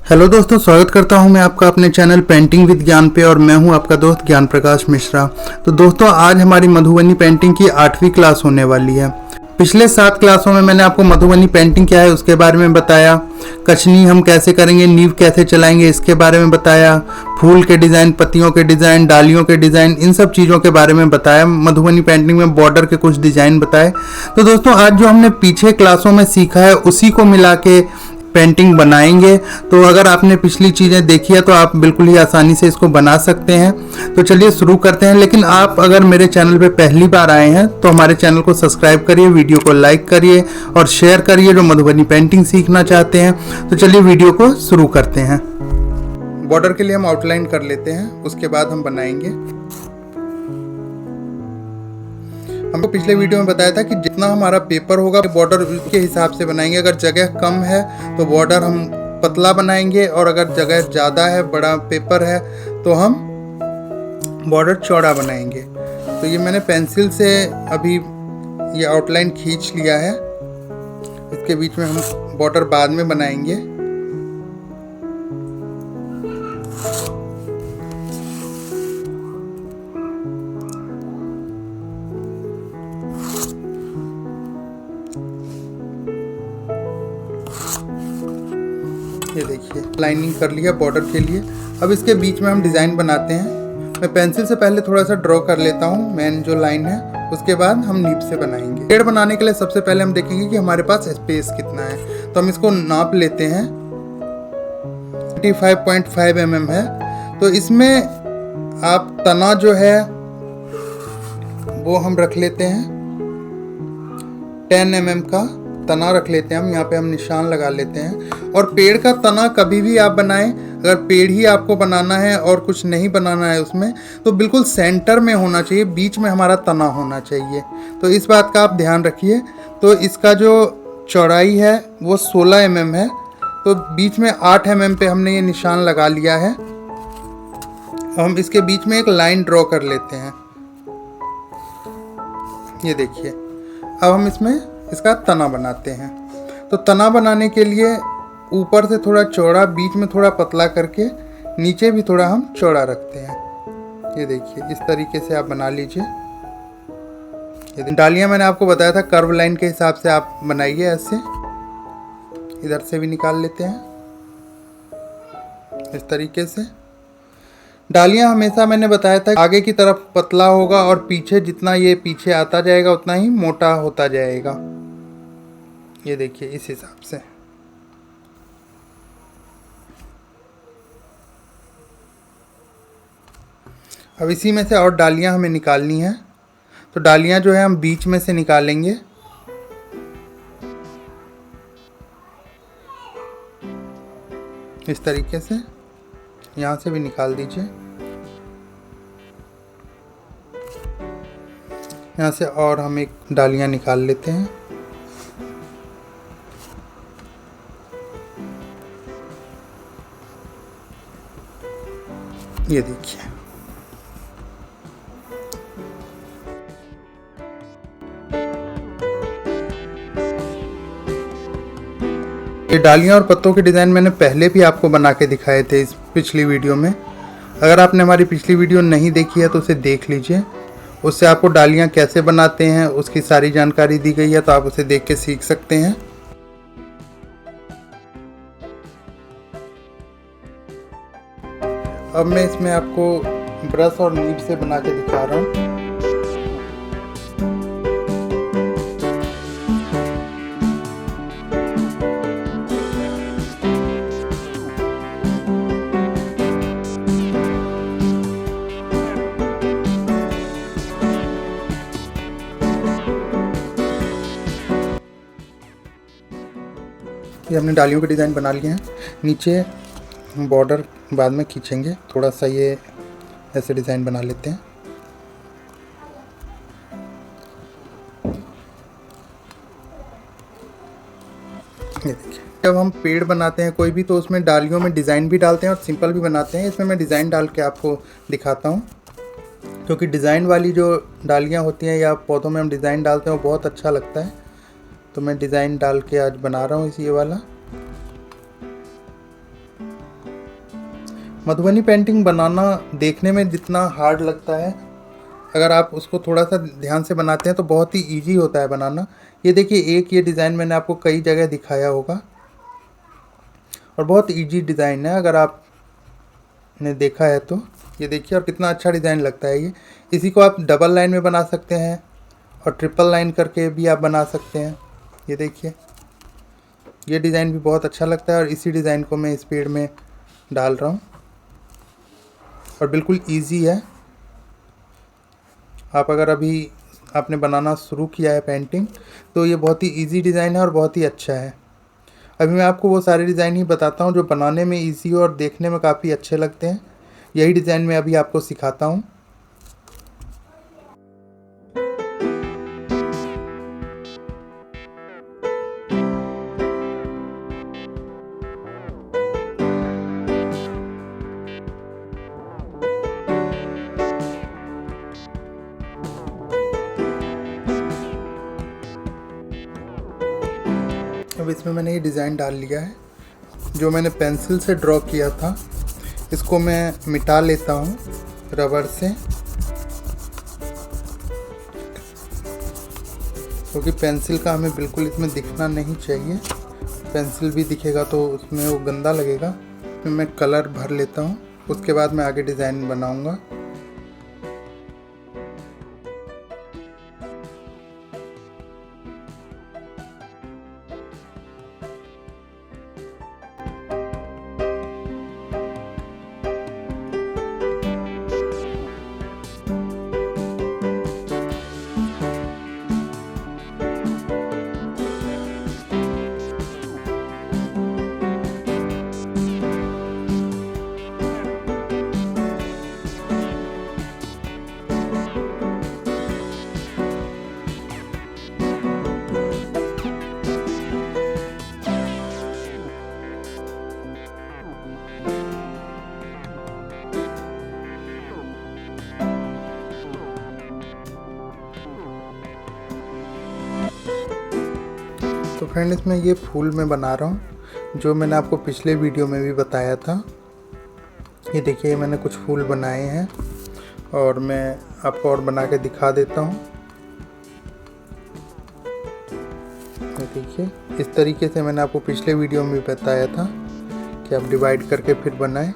Hello दोस्तों, स्वागत करता हूं मैं आपका अपने चैनल पेंटिंग विद ज्ञान पे। और मैं हूं आपका दोस्त ज्ञान प्रकाश मिश्रा। तो दोस्तों, आज हमारी मधुबनी पेंटिंग की 8वीं क्लास होने वाली है। पिछले 7 क्लासों में मैंने आपको मधुबनी पेंटिंग क्या है उसके बारे में बताया, कचनी हम कैसे करेंगे, नींव कैसे चलाएंगे इसके बारे में बताया, फूल के डिज़ाइन, पत्तियों के डिज़ाइन, डालियों के डिज़ाइन, इन सब चीज़ों के बारे में बताया। मधुबनी पेंटिंग में बॉर्डर के कुछ डिज़ाइन बताए। तो दोस्तों, आज जो हमने पीछे क्लासों में सीखा है उसी को मिला के पेंटिंग बनाएंगे। तो अगर आपने पिछली चीज़ें देखी है तो आप बिल्कुल ही आसानी से इसको बना सकते हैं। तो चलिए शुरू करते हैं। लेकिन आप अगर मेरे चैनल पे पहली बार आए हैं तो हमारे चैनल को सब्सक्राइब करिए, वीडियो को लाइक करिए और शेयर करिए जो मधुबनी पेंटिंग सीखना चाहते हैं। तो चलिए वीडियो को शुरू करते हैं। बॉर्डर के लिए हम आउटलाइन कर लेते हैं, उसके बाद हम बनाएंगे। हमको पिछले वीडियो में बताया था कि जितना हमारा पेपर होगा बॉर्डर उसके हिसाब से बनाएंगे। अगर जगह कम है तो बॉर्डर हम पतला बनाएंगे, और अगर जगह ज़्यादा है, बड़ा पेपर है, तो हम बॉर्डर चौड़ा बनाएंगे। तो ये मैंने पेंसिल से अभी ये आउटलाइन खींच लिया है। इसके बीच में हम बॉर्डर बाद में बनाएंगे। ये देखिए, लाइनिंग कर लिया बॉर्डर के लिए। अब इसके बीच में हम डिज़ाइन बनाते हैं। मैं पेंसिल से पहले थोड़ा सा ड्रॉ कर लेता हूँ मेन जो लाइन है, उसके बाद हम नीब से बनाएंगे। पेड़ बनाने के लिए सबसे पहले हम देखेंगे कि हमारे पास स्पेस कितना है। तो हम इसको नाप लेते हैं। 25.5 mm है। तो इसमें आप तना जो है वो हम रख लेते हैं, 10 mm का तना रख लेते हैं हम। यहाँ पे हम निशान लगा लेते हैं। और पेड़ का तना कभी भी आप बनाएं, अगर पेड़ ही आपको बनाना है और कुछ नहीं बनाना है उसमें, तो बिल्कुल सेंटर में होना चाहिए, बीच में हमारा तना होना चाहिए। तो इस बात का आप ध्यान रखिए। तो इसका जो चौड़ाई है वो 16 mm है। तो बीच में 8 mm पे हमने ये निशान लगा लिया है। हम इसके बीच में एक लाइन ड्रॉ कर लेते हैं। ये देखिए, अब हम इसमें इसका तना बनाते हैं। तो तना बनाने के लिए ऊपर से थोड़ा चौड़ा, बीच में थोड़ा पतला करके नीचे भी थोड़ा हम चौड़ा रखते हैं। ये देखिए, इस तरीके से आप बना लीजिए। ये डालियाँ मैंने आपको बताया था कर्व लाइन के हिसाब से आप बनाइए। ऐसे इधर से भी निकाल लेते हैं इस तरीके से। डालियाँ हमेशा मैंने बताया था आगे की तरफ पतला होगा और पीछे जितना ये पीछे आता जाएगा उतना ही मोटा होता जाएगा। ये देखिए, इस हिसाब से। अब इसी में से और डालियाँ हमें निकालनी है। तो डालियाँ जो है हम बीच में से निकालेंगे। इस तरीके से यहाँ से भी निकाल दीजिए। यहाँ से और हम एक डालियाँ निकाल लेते हैं। ये देखिए, ये डालियाँ और पत्तों के डिज़ाइन मैंने पहले भी आपको बना के दिखाए थे इस पिछली वीडियो में। अगर आपने हमारी पिछली वीडियो नहीं देखी है तो उसे देख लीजिए। उससे आपको डालियाँ कैसे बनाते हैं उसकी सारी जानकारी दी गई है, तो आप उसे देख के सीख सकते हैं। अब मैं इसमें आपको ब्रश और नीब से बना के दिखा रहा हूँ। ये हमने डालियों के डिज़ाइन बना लिए हैं। नीचे बॉर्डर बाद में खींचेंगे, थोड़ा सा ये ऐसे डिज़ाइन बना लेते हैं। ये देखिए, जब हम पेड़ बनाते हैं कोई भी तो उसमें डालियों में डिज़ाइन भी डालते हैं और सिंपल भी बनाते हैं। इसमें मैं डिज़ाइन डाल के आपको दिखाता हूँ, क्योंकि डिज़ाइन वाली जो डालियाँ होती हैं या पौधों में हम डिज़ाइन डालते हैं वो बहुत अच्छा लगता है। तो मैं डिज़ाइन डाल के आज बना रहा हूँ इसी ये वाला। मधुबनी पेंटिंग बनाना देखने में जितना हार्ड लगता है, अगर आप उसको थोड़ा सा ध्यान से बनाते हैं तो बहुत ही इजी होता है बनाना। ये देखिए, एक ये डिज़ाइन मैंने आपको कई जगह दिखाया होगा और बहुत इजी डिज़ाइन है अगर आपने देखा है तो। ये देखिए, और कितना अच्छा डिज़ाइन लगता है ये। इसी को आप डबल लाइन में बना सकते हैं और ट्रिपल लाइन करके भी आप बना सकते हैं। ये देखिए, ये डिज़ाइन भी बहुत अच्छा लगता है और इसी डिज़ाइन को मैं स्पीड में डाल रहा हूँ और बिल्कुल इजी है। आप अगर अभी आपने बनाना शुरू किया है पेंटिंग, तो ये बहुत ही इजी डिज़ाइन है और बहुत ही अच्छा है। अभी मैं आपको वो सारे डिज़ाइन ही बताता हूँ जो बनाने में इजी हो और देखने में काफ़ी अच्छे लगते हैं। यही डिज़ाइन मैं अभी आपको सिखाता हूँ। अब इसमें मैंने ये डिज़ाइन डाल लिया है। जो मैंने पेंसिल से ड्रॉ किया था, इसको मैं मिटा लेता हूँ रबर से, क्योंकि पेंसिल का हमें बिल्कुल इसमें दिखना नहीं चाहिए। पेंसिल भी दिखेगा तो उसमें वो गंदा लगेगा। फिर मैं कलर भर लेता हूँ, उसके बाद मैं आगे डिज़ाइन बनाऊँगा। तो फ्रेंड, इसमें ये फूल मैं बना रहा हूँ जो मैंने आपको पिछले वीडियो में भी बताया था। ये देखिए, मैंने कुछ फूल बनाए हैं और मैं आपको और बना के दिखा देता हूँ। ये देखिए, इस तरीके से मैंने आपको पिछले वीडियो में भी बताया था कि आप डिवाइड करके फिर बनाएं।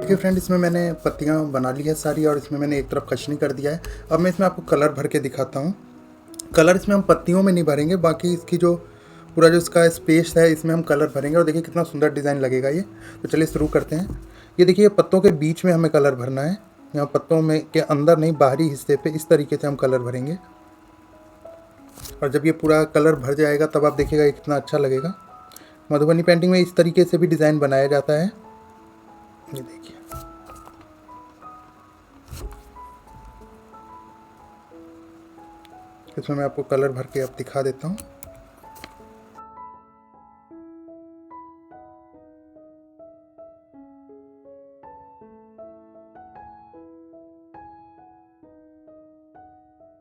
देखिए फ्रेंड, इसमें मैंने पत्तियां बना ली है सारी और इसमें मैंने एक तरफ कचनी कर दिया है। अब मैं इसमें आपको कलर भर के दिखाता हूँ। कलर इसमें हम पत्तियों में नहीं भरेंगे, बाकी इसकी जो पूरा जो इसका स्पेस है इसमें हम कलर भरेंगे और देखिए कितना सुंदर डिज़ाइन लगेगा ये। तो चलिए शुरू करते हैं। ये देखिए, पत्तों के बीच में हमें कलर भरना है। यहाँ पत्तों में के अंदर नहीं, बाहरी हिस्से पे इस तरीके से हम कलर भरेंगे। और जब ये पूरा कलर भर जाएगा तब आप देखिएगा ये कितना अच्छा लगेगा। मधुबनी पेंटिंग में इस तरीके से भी डिज़ाइन बनाया जाता है। ये देखिए, इसमें मैं आपको कलर भर के अब दिखा देता हूँ।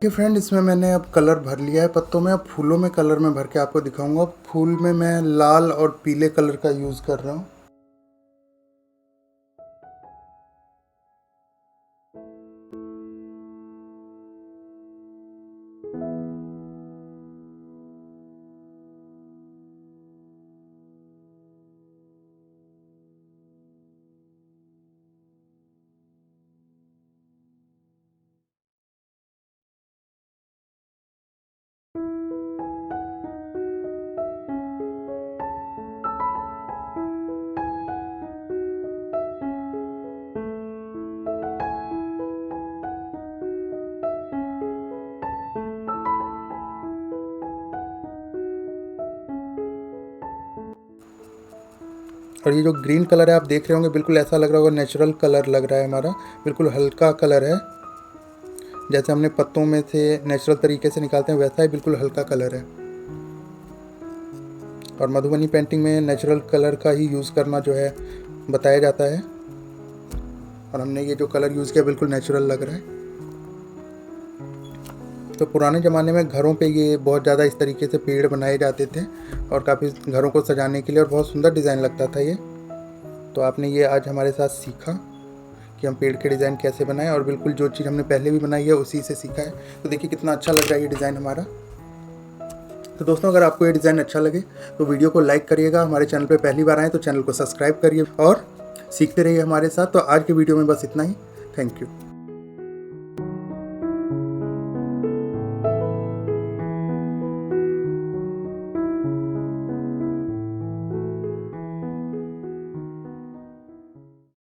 फ्रेंड, इसमें मैंने अब कलर भर लिया है पत्तों में। अब फूलों में कलर में भर के आपको दिखाऊंगा। फूल में मैं लाल और पीले कलर का यूज़ कर रहा हूँ। और ये जो ग्रीन कलर है आप देख रहे होंगे, बिल्कुल ऐसा लग रहा होगा नेचुरल कलर लग रहा है हमारा। बिल्कुल हल्का कलर है, जैसे हमने पत्तों में से नेचुरल तरीके से निकालते हैं वैसा ही बिल्कुल हल्का कलर है। और मधुबनी पेंटिंग में नेचुरल कलर का ही यूज़ करना जो है बताया जाता है। और हमने ये जो कलर यूज़ किया बिल्कुल नेचुरल लग रहा है। तो पुराने ज़माने में घरों पे ये बहुत ज़्यादा इस तरीके से पेड़ बनाए जाते थे और काफ़ी घरों को सजाने के लिए, और बहुत सुंदर डिज़ाइन लगता था ये। तो आपने ये आज हमारे साथ सीखा कि हम पेड़ के डिज़ाइन कैसे बनाएं, और बिल्कुल जो चीज़ हमने पहले भी बनाई है उसी से सीखा है। तो देखिए कितना अच्छा लग रहा है ये डिज़ाइन हमारा। तो दोस्तों, अगर आपको ये डिज़ाइन अच्छा लगे तो वीडियो को लाइक करिएगा। हमारे चैनल पर पहली बार आएँ तो चैनल को सब्सक्राइब करिए और सीखते रहिए हमारे साथ। तो आज की वीडियो में बस इतना ही। Thank you.